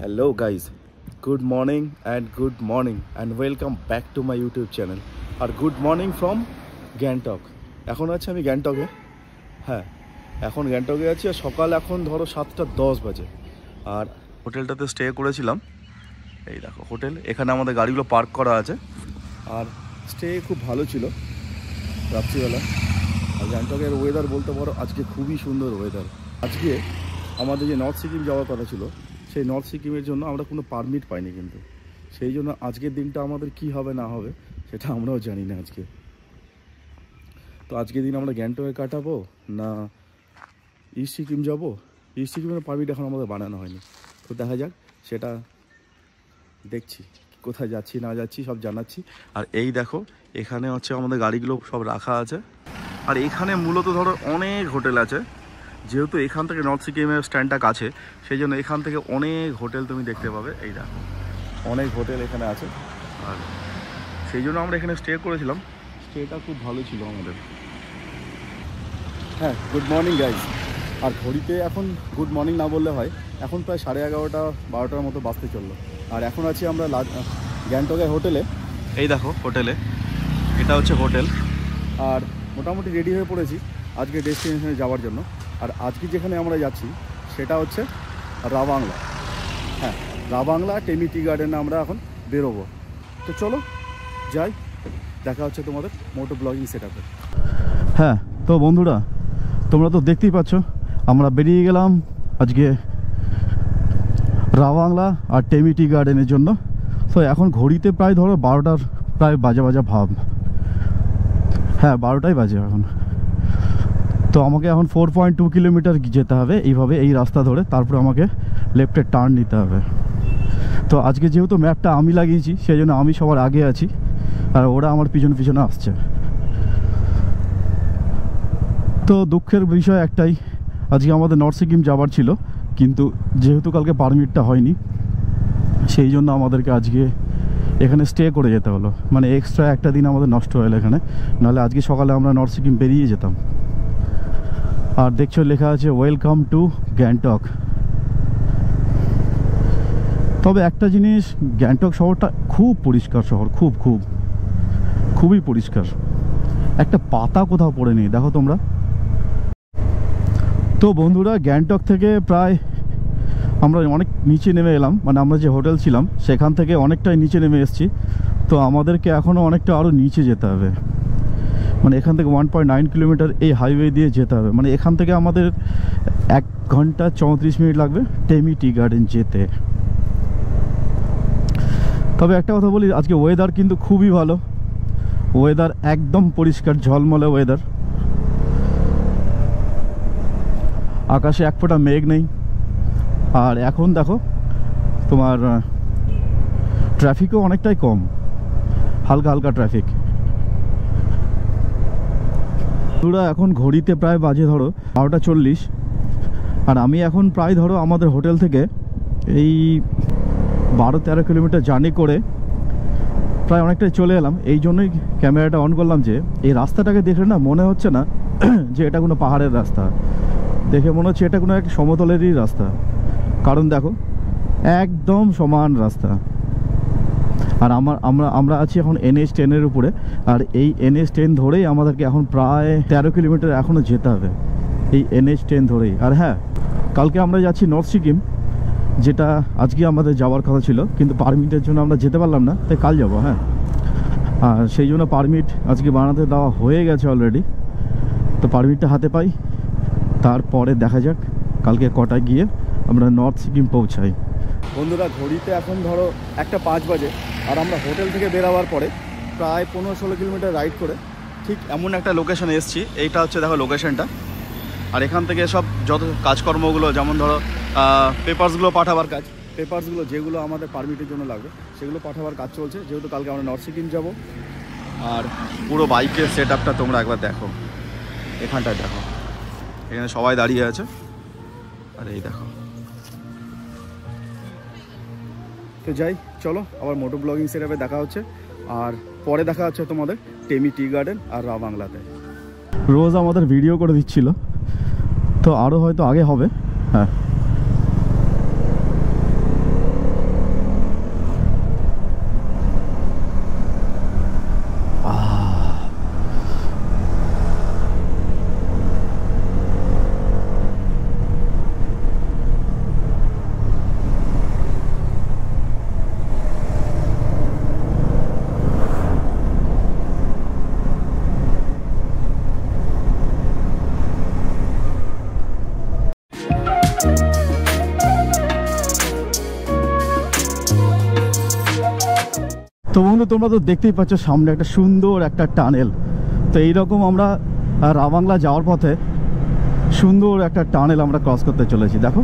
Hello guys, good morning and welcome back to my YouTube channel. আর good morning from Gangtok. এখন আছি আমি গ্যাংটকে। হ্যাঁ, এখন গ্যাংটকে আছি আর সকাল এখন ধরো 7:10 বাজে। আর হোটেলটাতে স্টে করেছিলাম, এই দেখো হোটেল। এখানে আমাদের গাড়িগুলো পার্ক করা আছে আর স্টে খুব ভালো ছিল রাত্রিবেলা। আর গ্যাংটকের ওয়েদার বলতে পারো আজকে খুবই সুন্দর ওয়েদার। আজকে আমাদের যে নর্থ সিকিম যাওয়ার কথা ছিল, সেই নর্থ সিকিমের জন্য আমরা কোনো পারমিট পাইনি, কিন্তু সেই জন্য আজকের দিনটা আমাদের কি হবে না হবে সেটা আমরাও জানি না আজকে। তো আজকের দিন আমরা গ্যাংটকে কাটাবো না ইস্ট সিকিম যাবো। ইস্ট সিকিমের পারমিট এখন আমাদের বানানো হয়নি, তো দেখা যাক, সেটা দেখছি কোথায় যাচ্ছি না যাচ্ছি সব জানাচ্ছি। আর এই দেখো এখানে হচ্ছে আমাদের গাড়িগুলো সব রাখা আছে। আর এখানে মূলত ধরো অনেক হোটেল আছে, যেহেতু এখান থেকে নর্থ সিকিমের স্ট্যান্ডটা কাছে, সেই জন্য এখান থেকে অনেক হোটেল তুমি দেখতে পাবে। এই দেখো অনেক হোটেল এখানে আছে, আর সেই জন্য আমরা এখানে স্টে করেছিলাম। স্টেটা খুব ভালো ছিল আমাদের। হ্যাঁ, গুড মর্নিং গাইজ। আর ঘড়িতে এখন গুড মর্নিং না বললে হয়, এখন প্রায় 11:30-12টার মতো বাজতে চললো। আর এখন আছি আমরা গ্যাংটকের হোটেলে। এই দেখো হোটেলে, এটা হচ্ছে হোটেল। আর মোটামুটি রেডি হয়ে পড়েছি আজকে ডেস্টিনেশনে যাওয়ার জন্য। আর আজকে যেখানে আমরা যাচ্ছি সেটা হচ্ছে রাবাংলা। হ্যাঁ, রাবাংলা টেমি টি গার্ডেনে আমরা এখন বেরোবো। তো চলো যাই, দেখা হচ্ছে তোমাদের মোটো ব্লগিং সেটআপে। হ্যাঁ, তো বন্ধুরা তোমরা তো দেখতেই পাচ্ছ আমরা বেরিয়ে গেলাম আজকে রাবাংলা আর টেমি টি গার্ডেনের জন্য। তো এখন ঘড়িতে প্রায় ধরো 12টার প্রায় বাজা ভাব। হ্যাঁ, 12টাই বাজে এখন। তো আমাকে এখন 4.2 কিলোমিটার যেতে হবে এইভাবে, এই রাস্তা ধরে, তারপরে আমাকে লেফটে টার্ন নিতে হবে। তো আজকে যেহেতু ম্যাপটা আমি লাগিয়েছি, সেই জন্য আমি সবার আগে আছি আর ওরা আমার পিছনে আসছে। তো দুঃখের বিষয় একটাই, আজকে আমাদের নর্থ সিকিম যাবার ছিল, কিন্তু যেহেতু কালকে পারমিটটা হয়নি, সেই জন্য আমাদেরকে আজকে এখানে স্টে করে যেতে হলো। মানে এক্সট্রা একটা দিন আমাদের নষ্ট হলো এখানে, নাহলে আজকে সকালে আমরা নর্থ সিকিম বেরিয়ে যেতাম। আর দেখছো লেখা আছে ওয়েলকাম টু গ্যাংটক। তবে একটা জিনিস, গ্যাংটক শহরটা খুব পরিষ্কার শহর, খুবই পরিষ্কার। একটা পাতা কোথাও পড়ে নেই, দেখো তোমরা। তো বন্ধুরা গ্যাংটক থেকে প্রায় আমরা অনেক নিচে নেমে এলাম, মানে আমরা যে হোটেল ছিলাম সেখান থেকে অনেকটাই নিচে নেমে এসেছি। তো আমাদেরকে এখনও অনেকটা আরও নিচে যেতে হবে, মানে এখান থেকে 1.9 কিলোমিটার এই হাইওয়ে দিয়ে যেতে হবে। মানে এখান থেকে আমাদের 1 ঘন্টা 34 মিনিট লাগবে টেমি টি গার্ডেন যেতে। তবে একটা কথা বলি, আজকে ওয়েদার কিন্তু খুবই ভালো, ওয়েদার একদম পরিষ্কার ঝলমলে ওয়েদার। আকাশে এক ফোঁটা মেঘ নেই। আর এখন দেখো তোমার ট্রাফিকও অনেকটাই কম, হালকা ট্রাফিক। পুরা এখন ঘড়িতে প্রায় বাজে ধরো 12:40। আর আমি এখন প্রায় ধরো আমাদের হোটেল থেকে এই 12-13 কিলোমিটার জার্নি করে প্রায় অনেকটাই চলে এলাম। এই জন্যই ক্যামেরাটা অন করলাম, যে এই রাস্তাটাকে দেখলে না মনে হচ্ছে না যে এটা কোনো পাহাড়ের রাস্তা, দেখে মনে হচ্ছে এটা কোনো একটা সমতলেরই রাস্তা। কারণ দেখো একদম সমান রাস্তা। আর আমরা আছি এখন NH10-এর উপরে। আর এই NH10 ধরেই আমাদেরকে এখন প্রায় 13 কিলোমিটার এখনও যেতে হবে, এই NH10 ধরেই। আর হ্যাঁ, কালকে আমরা যাচ্ছি নর্থ সিকিম, যেটা আজকে আমাদের যাওয়ার কথা ছিল, কিন্তু পারমিটের জন্য আমরা যেতে পারলাম না, তাই কাল যাবো। হ্যাঁ, আর সেই জন্য পারমিট আজকে বানাতে দেওয়া হয়ে গেছে অলরেডি। তো পারমিটটা হাতে পাই, তারপরে দেখা যাক কালকে কটায় গিয়ে আমরা নর্থ সিকিম পৌঁছাই। বন্ধুরা ঘড়িতে এখন ধরো 1:05 বাজে। আর আমরা হোটেল থেকে বেরোবার পরে প্রায় 15-16 কিলোমিটার রাইড করে ঠিক এমন একটা লোকেশনে এসেছি। এইটা হচ্ছে দেখো লোকেশনটা। আর এখান থেকে সব যত কাজকর্মগুলো, যেমন ধরো পেপারসগুলো পাঠাবার কাজ, পেপারসগুলো যেগুলো আমাদের পারমিটের জন্য লাগবে সেগুলো পাঠাবার কাজ চলছে, যেহেতু কালকে আমরা নর্থ সিকিম যাব। আর পুরো বাইকের সেট আপটা তোমরা একবার দেখো, এখানটায় দেখো, এখানে সবাই দাঁড়িয়ে আছে। আর এই দেখো। তো যাই, চলো আবার মোটো ব্লগিং সেটআপে দেখা হচ্ছে। আর পরে দেখা হচ্ছে তোমাদের টেমি টি গার্ডেন আর রাবাংলাতে। রোজ আমাদের ভিডিও করে দিচ্ছিল, তো আরও হয়তো আগে হবে। হ্যাঁ, তো বন্ধু তোমরা তো দেখতেই পাচ্ছ সামনে একটা সুন্দর একটা টানেল। তো এইরকম আমরা রাবাংলা যাওয়ার পথে সুন্দর একটা টানেল আমরা ক্রস করতে চলেছি। দেখো,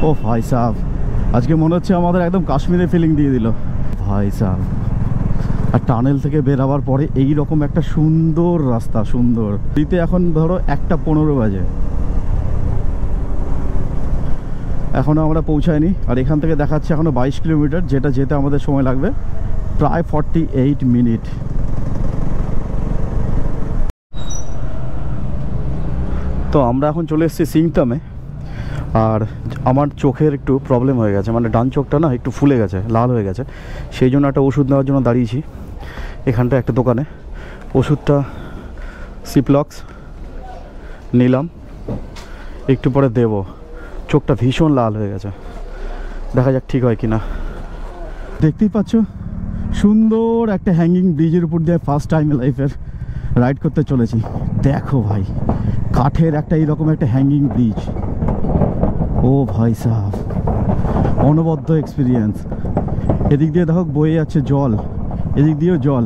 ও ভাই সাহ, আজকে মনে হচ্ছে আমাদের একদম কাশ্মীরে ফিলিং দিয়ে দিল ভাই সাহ। আর টানেল থেকে বেরাবার পরে এই রকম একটা সুন্দর রাস্তা, সুন্দর। দিতে এখন ধরো 1:15 বাজে, এখনও আমরা পৌঁছাইনি। আর এখান থেকে দেখাচ্ছে এখনও 22 কিলোমিটার, যেটা যেতে আমাদের সময় লাগবে প্রায় 48 মিনিট। তো আমরা এখন চলে এসেছি সিংতামে। আর আমার চোখের একটু প্রবলেম হয়ে গেছে, মানে ডান চোখটা না একটু ফুলে গেছে, লাল হয়ে গেছে। সেই জন্য একটা ওষুধ নেওয়ার জন্য দাঁড়িয়েছি এখানটা একটা দোকানে। ওষুধটা সিপ্লক্স নিলাম, একটু পরে দেব। চোখটা ভীষণ লাল হয়ে গেছে, দেখা যাক ঠিক হয় কিনা। দেখতেই পাচ্ছ সুন্দর একটা হ্যাঙ্গিং ব্রিজের উপর দিয়ে ফার্স্ট টাইম লাইফের রাইড করতে চলেছি। দেখো ভাই, কাঠের একটা এইরকম একটা হ্যাঙ্গিং ব্রিজ। ও ভাই সাহ, অনবদ্য এক্সপিরিয়েন্স। এদিক দিয়ে দেখো বয়ে যাচ্ছে জল, এদিক দিয়েও জল,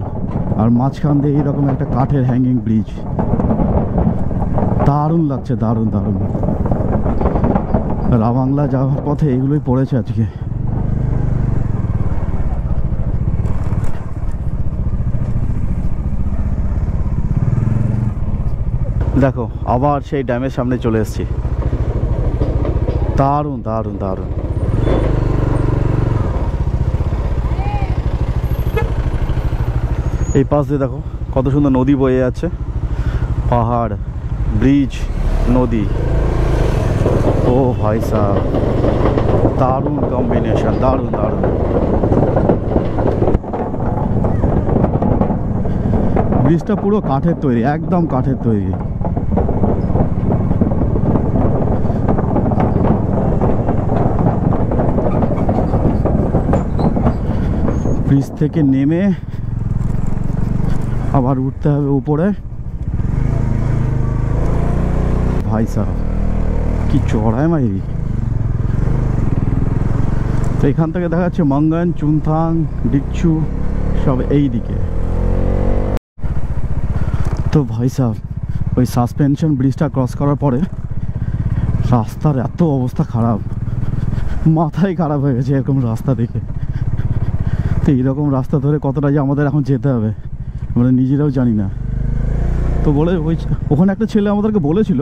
আর মাঝখান দিয়ে এইরকম একটা কাঠের হ্যাঙ্গিং ব্রিজ। দারুণ লাগছে, দারুণ দারুণ। রাবাংলা যাওয়ার পথে এগুলোই পড়েছে আজকে। দেখো আবার সেই ড্যামের সামনে চলে এসেছি। দারুণ দারুণ দারুণ। এই পাশ দিয়ে দেখো কত সুন্দর নদী বয়ে যাচ্ছে, পাহাড়, ব্রিজ, নদী। ও ভাই সাহ, দারুণ কম্বিনেশন, দারুণ দারুণ। ব্রিজটা পুরো কাঠের তৈরি, একদম কাঠের তৈরি। ব্রিজ থেকে নেমে আবার উঠতে হবে উপরে। ভাই সাহ, কি চড়ায় মাইরি। তো এখান থেকে দেখা যাচ্ছে মঙ্গন, চুনথাং, ডিকচু সব এই দিকে। তো ভাই সাহ, ওই সাসপেনশন ব্রিজটা ক্রস করার পরে রাস্তার এত অবস্থা খারাপ, মাথায় খারাপ হয়ে গেছে এরকম রাস্তা দেখে। তো এইরকম রাস্তা ধরে কতটা যে আমাদের এখন যেতে হবে আমরা নিজেরাও জানি না। তো বলে ওখানে একটা ছেলে আমাদেরকে বলেছিল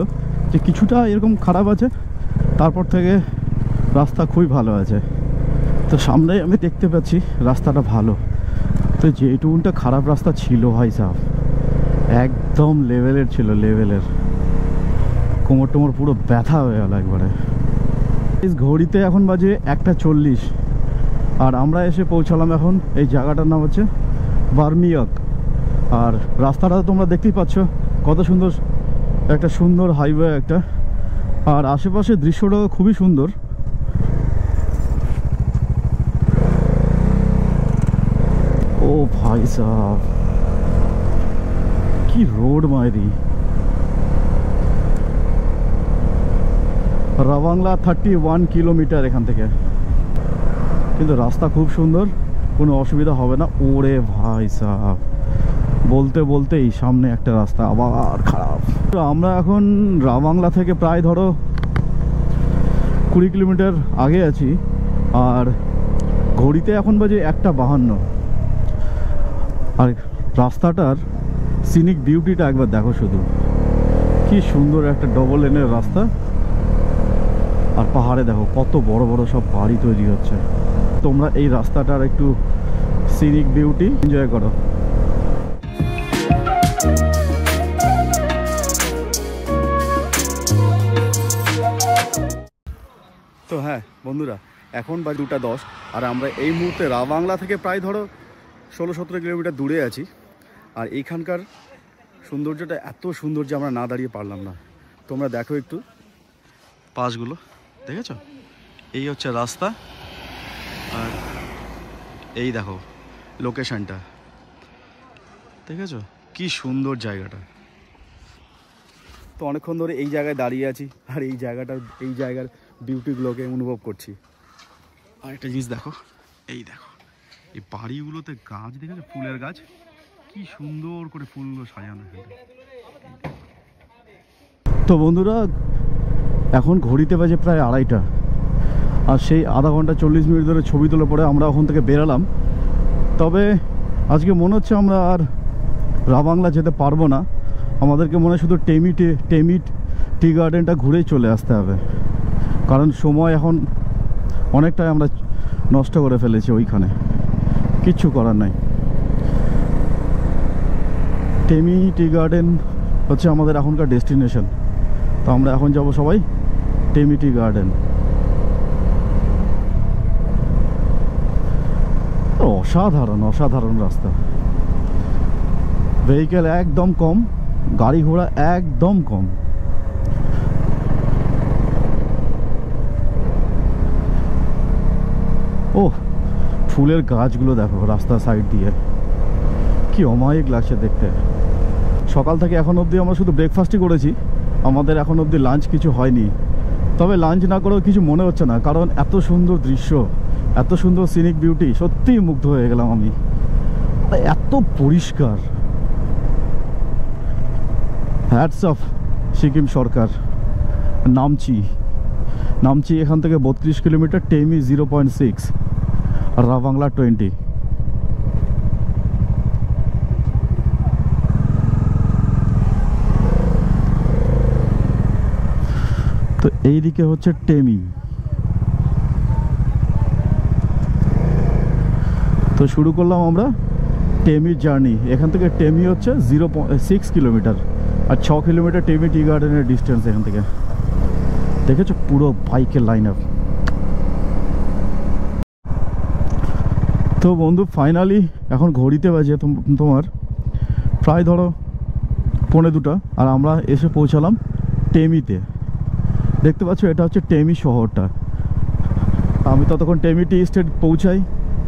যে কিছুটা এরকম খারাপ আছে, তারপর থেকে রাস্তা খুবই ভালো আছে। তো সামনেই আমি দেখতে পাচ্ছি রাস্তাটা ভালো। তো যেটুকুনটা খারাপ রাস্তা ছিল ভাই সাহ, একদম লেভেলের ছিল, লেভেলের। কোমর টোমর পুরো ব্যথা হয়ে গেল একবারে। ঘড়িতে এখন বাজে 1:40, আর আমরা এসে পৌঁছালাম এখন এই জায়গাটার নাম হচ্ছে বার্মিয়ক। আর রাস্তাটা তোমরা দেখতেই পাচ্ছ কত সুন্দর, একটা সুন্দর হাইওয়ে একটা। আর আশেপাশের দৃশ্যটাও খুবই সুন্দর। ও ভাই সাহ, কি রোড মাইরি। রাবাংলা 31 কিলোমিটার এখান থেকে, কিন্তু রাস্তা খুব সুন্দর, কোনো অসুবিধা হবে না। ওরে ভাই সাহ, বলতে বলতেই সামনে একটা রাস্তা আবার খারাপ। আমরা এখন রাবাংলা থেকে প্রায় ধরো 20 কিলোমিটার আগে আছি। আর ঘড়িতে এখন বাজে 1:52। আর রাস্তাটার সিনিক বিউটিটা একবার দেখো শুধু, কি সুন্দর একটা ডবল লেনের রাস্তা। আর পাহাড়ে দেখো কত বড় বড় সব বাড়ি তৈরি হচ্ছে। তোমরা এই রাস্তাটার একটু সিনিক বিউটি এনজয় করো। তো হ্যাঁ বন্ধুরা, এখন বাজে 2:10, আর আমরা এই মুহূর্তে রাবাংলা থেকে প্রায় ধরো 16-17 কিলোমিটার দূরে আছি। আর এইখানকার সৌন্দর্যটা এত সুন্দর যে আমরা না দাঁড়িয়ে পারলাম না। তোমরা দেখো একটু পাশগুলো, দেখেছো? এই হচ্ছে রাস্তা, আর এই দেখো লোকেশনটা, দেখেছো কি সুন্দর জায়গাটা। তো অনেকক্ষণ ধরে এই জায়গায় দাঁড়িয়ে আছি, আর এই জায়গার বিউটিগুলোকে অনুভব করছি। আর একটা জিনিস দেখো, এই দেখো এই বাড়িগুলোতে গাছ দেখেছো, ফুলের গাছ, কি সুন্দর করে ফুলগুলো সাজানো। তো বন্ধুরা এখন ঘড়িতে বাজে প্রায় 2:30, আর সেই আধা ঘন্টা 40 মিনিট ধরে ছবি তুলে পরে আমরা ওখান থেকে বেরালাম। তবে আজকে মনে হচ্ছে আমরা আর রাবাংলা যেতে পারবো না, আমাদেরকে মনে হয় শুধু টেমি টি গার্ডেনটা ঘুরেই চলে আসতে হবে, কারণ সময় এখন অনেকটাই আমরা নষ্ট করে ফেলেছি ওইখানে, কিচ্ছু করার নাই। টেমি টি গার্ডেন হচ্ছে আমাদের এখনকার ডেস্টিনেশন, তো আমরা এখন যাব সবাই টেমি টি গার্ডেন। অসাধারণ অসাধারণ রাস্তা, ভেহিকেল একদম কম, গাড়ি ঘোড়া একদম কম। ও ফুলের গাছগুলো দেখো রাস্তার সাইড দিয়ে, কি অমায়িক লাগছে দেখতে। সকাল থেকে এখন অবধি আমরা শুধু ব্রেকফাস্টই করেছি, আমাদের এখন অবধি লাঞ্চ কিছু হয়নি। তবে লাঞ্চ না করেও কিছু মনে হচ্ছে না, কারণ এত সুন্দর দৃশ্য, এত সুন্দর সিনিক বিউটি, সত্যিই মুগ্ধ হয়ে গেলাম আমি। এত পরিষ্কার, হ্যাটস অফ সিকিম সরকার। নামচি এখান থেকে 32 কিলোমিটার, টেমি 0.6, আর রাবাংলা 20। তো এইদিকে হচ্ছে টেমি। তো শুরু করলাম আমরা টেমির জার্নি। এখান থেকে টেমি হচ্ছে 0.6 কিলোমিটার, আর 6 কিলোমিটার টেমি টি গার্ডেনের ডিস্টেন্স এখান থেকে। দেখেছো পুরো বাইকের লাইন আপ। তো বন্ধু ফাইনালি এখন ঘড়িতে বাজে তোমার প্রায় ধরো 1:45, আর আমরা এসে পৌঁছালাম টেমিতে। দেখতে পাচ্ছ এটা হচ্ছে টেমি শহরটা। আমি ততক্ষণ টেমি টি স্টেট পৌঁছাই,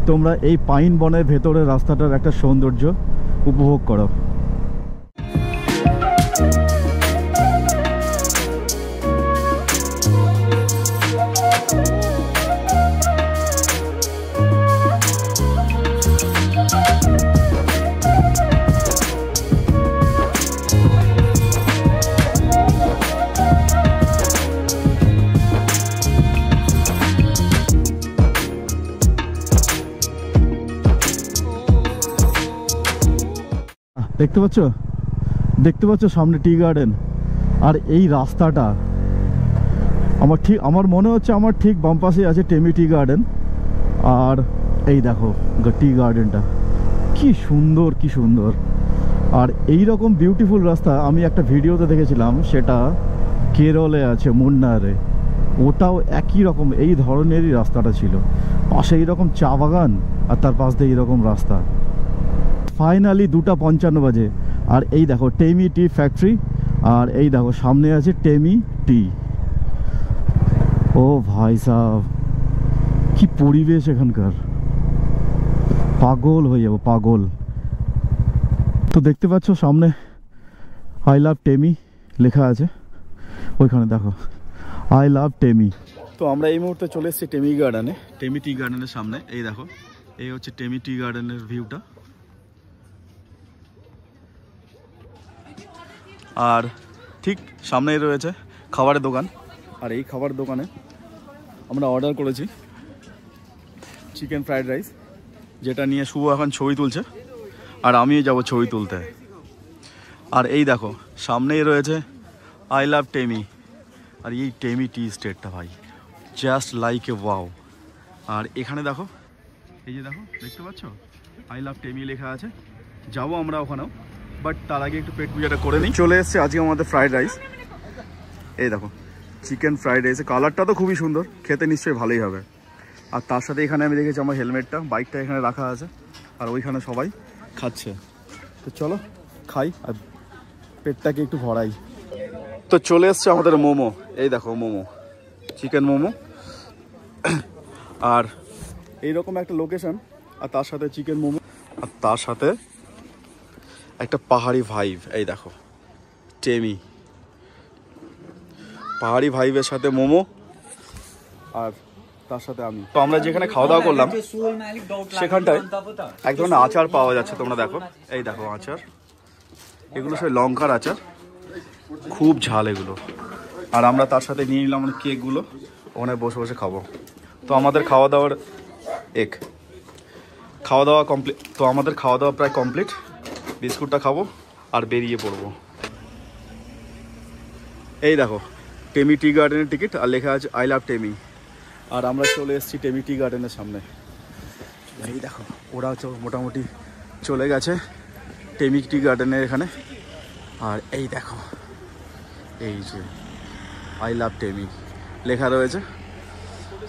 তোমরা এই পাইন বনের ভেতরের রাস্তাটার একটা সৌন্দর্য উপভোগ করো। দেখতে পাচ্ছ সামনে টি গার্ডেন, আর এই রাস্তাটা আমার মনে হচ্ছে আমার ঠিক বাম পাশে আছে টেমি টি গার্ডেন। আর এই দেখো টি গার্ডেনটা কি সুন্দর। আর এই রকম বিউটিফুল রাস্তা আমি একটা ভিডিওতে দেখেছিলাম, সেটা কেরলে আছে মুন্নারে, ওটাও একই রকম এই ধরনেরই রাস্তাটা ছিল, পাশে এইরকম চা বাগান আর তার পাশ দিয়ে এইরকম রাস্তা। ফাইনালি 2:55 বাজে, আর এই দেখো টেমি টি ফ্যাক্টরি, আর এই দেখো সামনে আছে টেমি টি। ও ভাই সাহেব কি পরিবেশ এখানকার, পাগল হয়ে যাবো পাগল। তো দেখতে পাচ্ছ সামনে আই লাভ টেমি লেখা আছে, ওইখানে দেখো আই লাভ টেমি। তো আমরা এই মুহূর্তে চলে এসেছি টেমি গার্ডেনে, টেমি টি গার্ডেনের সামনে। এই দেখো এই হচ্ছে টেমি টি গার্ডেনের ভিউটা। আর ঠিক সামনেই রয়েছে খাবারের দোকান, আর এই খাবার দোকানে আমরা অর্ডার করেছি চিকেন ফ্রাইড রাইস, যেটা নিয়ে শুভ এখন ছবি তুলছে, আর আমিও যাব ছবি তুলতে। আর এই দেখো সামনেই রয়েছে আই লাভ টেমি, আর এই টেমি টি স্টেটটা ভাই জাস্ট লাইক এ ওয়াও। আর এখানে দেখো এই যে দেখো দেখতে পাচ্ছ আই লাভ টেমি লেখা আছে, যাবো আমরা ওখানেও, বাট তার আগে একটু পেট পূজাটা করে নিই। চলে এসছে আজকে আমাদের ফ্রাইড রাইস, এই দেখো চিকেন ফ্রাইড রাইস, কালারটা তো খুবই সুন্দর, খেতে নিশ্চয়ই ভালোই হবে। আর তার সাথে এখানে আমি দেখেছি আমার হেলমেটটা, বাইকটা এখানে রাখা আছে, আর ওইখানে সবাই খাচ্ছে। তো চলো খাই আর পেটটাকে একটু ভরাই। তো চলে এসছে আমাদের মোমো, এই দেখো মোমো, চিকেন মোমো, আর এইরকম একটা লোকেশন, আর তার সাথে চিকেন মোমো, আর তার সাথে একটা পাহাড়ি ভাইব। এই দেখো টেমি, পাহাড়ি ভাইবের সাথে মোমো, আর তার সাথে আমি। তো আমরা যেখানে খাওয়া দাওয়া করলাম সেখানটায় এক ধরনের আচার পাওয়া যাচ্ছে, তোমরা দেখো, এই দেখো আচার, এগুলো সব লঙ্কার আচার, খুব ঝাল এগুলো। আর আমরা তার সাথে নিয়ে নিলাম কেকগুলো, ওখানে বসে বসে খাবো। তো আমাদের খাওয়া দাওয়া কমপ্লিট, তো আমাদের খাওয়া দাওয়া প্রায় কমপ্লিট। বিস্কুটটা খাবো আর বেরিয়ে পড়বো। এই দেখো টেমি টি গার্ডেনের টিকিট, আর লেখা আছে আই লাভ টেমি। আর আমরা চলে এসেছি টেমি টি গার্ডেনের সামনে। এই দেখো ওরা মোটামুটি চলে গেছে টেমি টি গার্ডেনের এখানে। আর এই দেখো এই যে আই লাভ টেমি লেখা রয়েছে।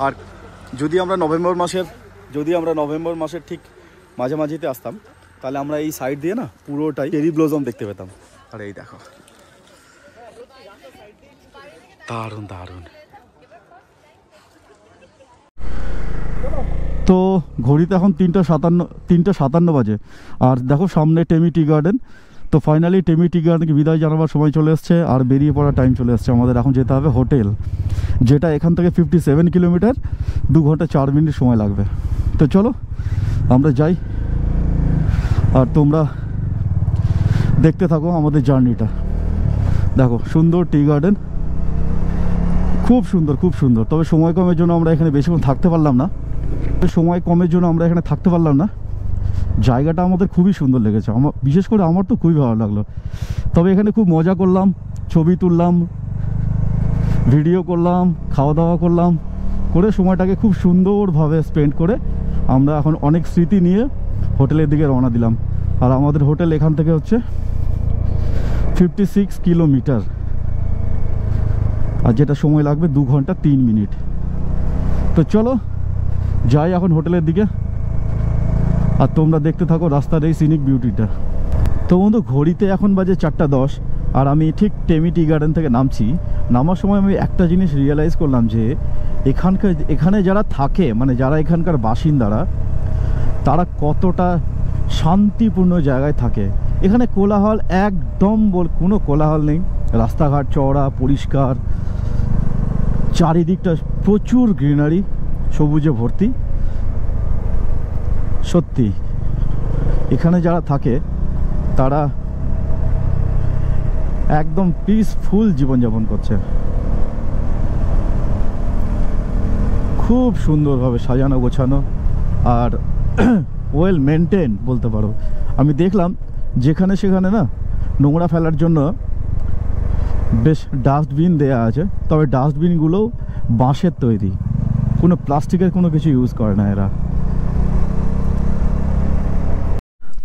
আর যদি আমরা নভেম্বর মাসের ঠিক মাঝামাঝিতে আসতাম, তাহলে আমরা এই সাইড দিয়ে না পুরোটাই চেরি ব্লসম দেখতে পেতাম। আর এই দেখো দারুণ দারুণ। তো ঘড়িতে এখন 3:57 বাজে। আর দেখো সামনে টেমি টি গার্ডেন। তো ফাইনালি টেমি টি গার্ডেনকে বিদায় জানাবার সময় চলে এসছে, আর বেরিয়ে পড়ার টাইম চলে এসছে আমাদের। এখন যেতে হবে হোটেল, যেটা এখান থেকে 57 কিলোমিটার, 2 ঘন্টা 4 মিনিট সময় লাগবে। তো চলো আমরা যাই, আর তোমরা দেখতে থাকো আমাদের জার্নিটা। দেখো সুন্দর টি গার্ডেন, খুব সুন্দর খুব সুন্দর। তবে সময় কমের জন্য আমরা এখানে বেশিক্ষণ থাকতে পারলাম না। জায়গাটা আমাদের খুবই সুন্দর লেগেছে, বিশেষ করে আমার তো খুবই ভালো লাগলো। তবে এখানে খুব মজা করলাম, ছবি তুললাম, ভিডিও করলাম, খাওয়া দাওয়া করলাম, করে সময়টাকে খুব সুন্দরভাবে স্পেন্ড করে আমরা এখন অনেক স্মৃতি নিয়ে হোটেলের দিকে রওনা দিলাম। আর আমাদের হোটেল এখান থেকে হচ্ছে 56 কিলোমিটার, আর যেটা সময় লাগবে 2 ঘন্টা 3 মিনিট। তো চলো যাই এখন হোটেলের দিকে, আর তোমরা দেখতে থাকো রাস্তার এই সিনিক বিউটিটা। তো বন্ধু ঘড়িতে এখন বাজে 4:10, আর আমি ঠিক টেমি টি গার্ডেন থেকে নামছি। নামার সময় আমি একটা জিনিস রিয়েলাইজ করলাম যে এখানে যারা থাকে, মানে যারা এখানকার বাসিন্দারা, তারা কতটা শান্তিপূর্ণ জায়গায় থাকে। এখানে কোলাহল একদম কোনো কোলাহল নেই, রাস্তাঘাট চওড়া পরিষ্কার, চারিদিকটা প্রচুর গ্রিনারি, সবুজে ভর্তি। সত্যি এখানে যারা থাকে তারা একদম পিসফুল জীবনযাপন করছে, খুব সুন্দরভাবে সাজানো গোছানো আর ওয়েল মেনটেন বলতে পারো। আমি দেখলাম যেখানে সেখানে না নোংরা ফেলার জন্য বেশ ডাস্টবিন দেয়া আছে, তবে ডাস্টবিনগুলোও বাঁশের তৈরি, কোনো প্লাস্টিকের কোনো কিছু ইউজ করে না এরা।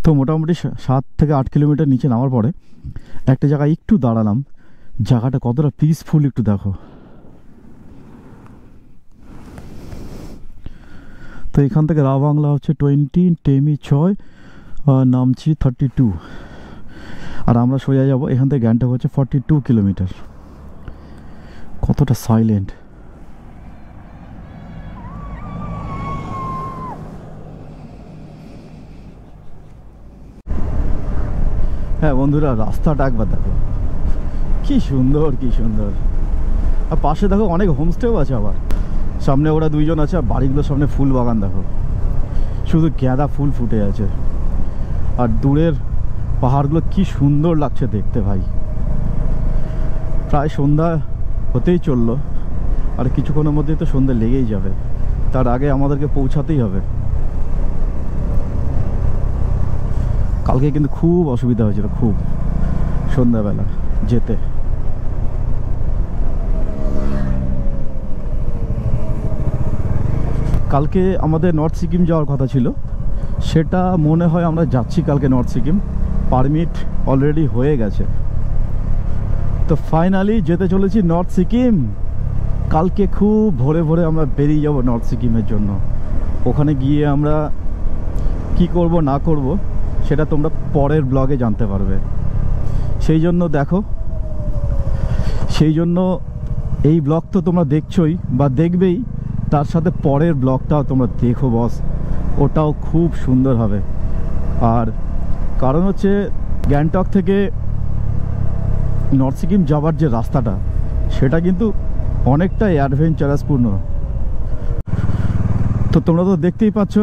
তো মোটামুটি 7 থেকে 8 কিলোমিটার নিচে নামার পরে একটা জায়গায় একটু দাঁড়ালাম। জায়গাটা কতটা পিসফুল একটু দেখো। তো এখান থেকে রা বাংলা হচ্ছে 20, টেমি 6, নামছি 32। আর আমরা সোজা যাব এখান থেকে গ্যাংটক হচ্ছে 42 কিলোমিটার। কতটা সাইলেন্ট। হ্যাঁ বন্ধুরা, রাস্তাটা একবার দেখো, কি সুন্দর কি সুন্দর। আর পাশে দেখো অনেক হোমস্টেও আছে, আবার সামনে ওরা 2 জন আছে। আর বাড়িগুলোর সামনে ফুল বাগান দেখো, শুধু গাঁদা ফুল ফুটে আছে। আর দূরের পাহাড়গুলো কি সুন্দর লাগছে দেখতে ভাই। প্রায় সন্ধ্যা হতেই চললো, আর কিছুক্ষণের মধ্যেই তো সন্ধ্যা লেগেই যাবে। তার আগে আমাদেরকে পৌঁছাতেই হবে। কালকে কিন্তু খুব অসুবিধা হয়েছিল, খুব সন্ধ্যাবেলা যেতে। কালকে আমাদের নর্থ সিকিম যাওয়ার কথা ছিল, সেটা মনে হয় আমরা যাচ্ছি কালকে নর্থ সিকিম। পারমিট অলরেডি হয়ে গেছে। তো ফাইনালি যেতে চলেছি নর্থ সিকিম। কালকে খুব ভোরে ভোরে আমরা বেরিয়ে যাব নর্থ সিকিমের জন্য। ওখানে গিয়ে আমরা কি করব না করব সেটা তোমরা পরের ব্লগে জানতে পারবে। সেই জন্য দেখো, সেই জন্য এই ব্লগ তো তোমরা দেখছোই বা দেখবেই, তার সাথে পরের ব্লগটাও তোমরা দেখো বস, ওটাও খুব সুন্দর হবে। আর কারণ হচ্ছে গ্যাংটক থেকে নর্থ সিকিম যাওয়ার যে রাস্তাটা, সেটা কিন্তু অনেকটাই অ্যাডভেঞ্চারাসপূর্ণ। তো তোমরা তো দেখতেই পাচ্ছ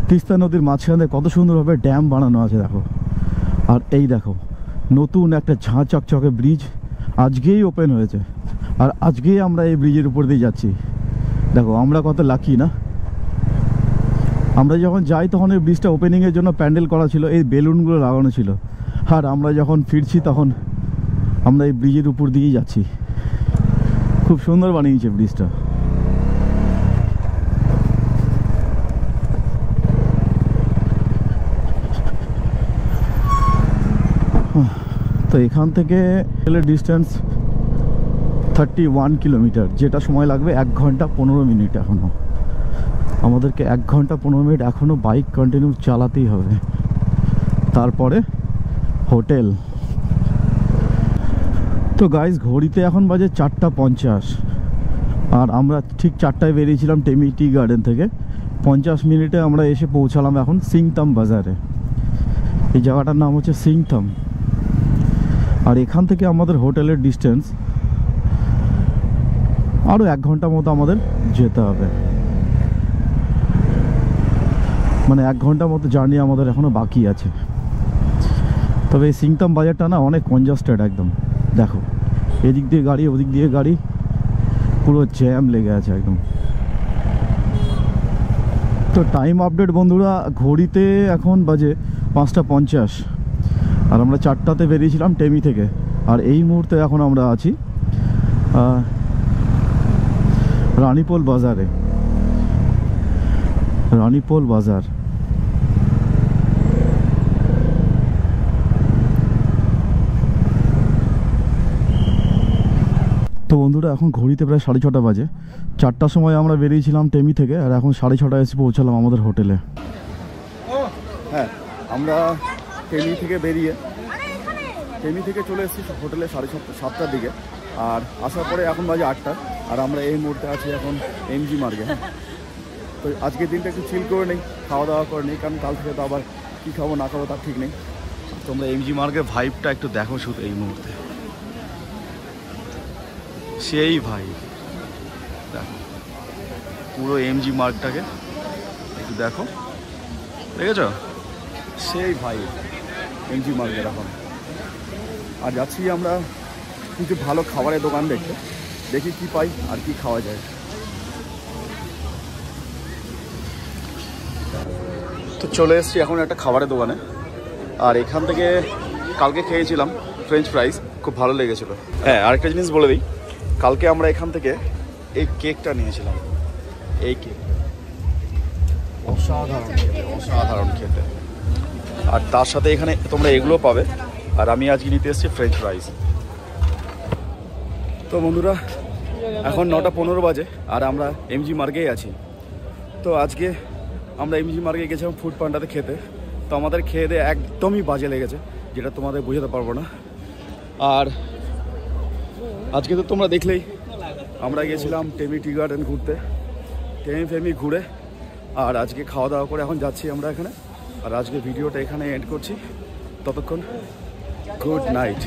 তিস্তা নদীর মাঝখানে কত সুন্দরভাবে ড্যাম বানানো আছে দেখো। আর এই দেখো নতুন একটা ঝাঁ চকচকে ব্রিজ আজকেই ওপেন হয়েছে, আর আজকেই আমরা এই ব্রিজের উপর দিয়ে যাচ্ছি। দেখো আমরা কত লাকি না। আমরা যখন যাই তখন এই ব্রিজটা ওপেনিংয়ের জন্য প্যান্ডেল করা ছিল, এই বেলুনগুলো লাগানো ছিল, আর আমরা যখন ফিরছি তখন আমরা এই ব্রিজের উপর দিয়েই যাচ্ছি। খুব সুন্দর বানিয়েছে ব্রিজটা। তো এখান থেকে ডিস্টেন্স 31 কিলোমিটার, যেটা সময় লাগবে 1 ঘন্টা 15 মিনিট। এখনও আমাদেরকে 1 ঘন্টা 15 মিনিট এখনও বাইক কন্টিনিউ চালাতেই হবে, তারপরে হোটেল। তো গাইস ঘড়িতে এখন বাজে 4:50, আর আমরা ঠিক 4টায় বেরিয়েছিলাম টেমি টি গার্ডেন থেকে। 50 মিনিটে আমরা এসে পৌঁছালাম এখন সিংতাম বাজারে। এই জায়গাটার নাম হচ্ছে সিংতাম। আর এখান থেকে আমাদের হোটেলের ডিস্টেন্স আরও 1 ঘন্টার মতো আমাদের যেতে হবে, মানে 1 ঘন্টার মতো জার্নি আমাদের এখনও বাকি আছে। তবে এই সিংতাম বাজারটা না অনেক কনজাস্টেড একদম। দেখো এদিক দিয়ে গাড়ি, ওদিক দিয়ে গাড়ি, পুরো জ্যাম লেগে আছে একদম। তো টাইম আপডেট বন্ধুরা, ঘড়িতে এখন বাজে 5:50, আর আমরা 4টাতে বেরিয়েছিলাম টেমি থেকে। আর এই মুহূর্তে এখন আমরা আছি রানীপোল বাজারে। রানীপোল বাজার। তো বন্ধুরা এখন ঘড়িতে প্রায় 6:30 বাজে। 4টার সময় আমরা বেরিয়েছিলাম টেমি থেকে, আর এখন 6:30 এসে পৌঁছালাম আমাদের হোটেলে। হ্যাঁ, আমরা টেমি থেকে বেরিয়ে টেমি থেকে চলে এসেছি হোটেলে 7:30টার দিকে। আর আসার পরে এখন বাজে 8টা, আর আমরা এই মুহূর্তে আছি এখন এমজি মার্গে। হ্যাঁ, তো আজকের দিনটা একটু চিল করে নেই, খাওয়া দাওয়া করে নেই, কারণ কাল থেকে তো আবার কী খাবো না খাবো তার ঠিক নেই। তোমরা এমজি মার্গের ভাইবটা একটু দেখো শুধু এই মুহূর্তে, সেই ভাই দেখো পুরো এমজি মার্গটাকে একটু দেখো, দেখেছ? সেই ভাই এমজি মার্গের এখন। আর যাচ্ছি আমরা কিছু ভালো খাবারের দোকান দেখতে, দেখি কি পাই আর কি খাওয়া যায়। তো চলে এসেছি এখন একটা খাবারের দোকানে, আর এখান থেকে কালকে খেয়েছিলাম ফ্রেঞ্চ ফ্রাইস, খুব ভালো লেগেছিলো। হ্যাঁ, আরেকটা জিনিস বলে দিই, কালকে আমরা এখান থেকে এই কেকটা নিয়েছিলাম। এই কেক অসাধারণ খেতে, অসাধারণ খেতে। আর তার সাথে এখানে তোমরা এগুলো পাবে। আর আমি আজকে নিতে এসেছি ফ্রেঞ্চ ফ্রাইস। তো বন্ধুরা এখন 9:15 বাজে, আর আমরা এমজি মার্গেই আছি। তো আজকে আমরা এমজি মার্গে গেছিলাম ফুড পান্ডাতে খেতে। তো আমাদের খেয়ে দিয়ে একদমই বাজে লেগেছে, যেটা তোমাদের বোঝাতে পারবো না। আর আজকে তো তোমরা দেখলেই আমরা গেছিলাম টেমি টি গার্ডেন ঘুরতে, টেমি ঘুরে। আর আজকে খাওয়া দাওয়া করে এখন যাচ্ছি আমরা এখানে। আর আজকে ভিডিওটা এখানে এন্ড করছি। ততক্ষণ গুড নাইট।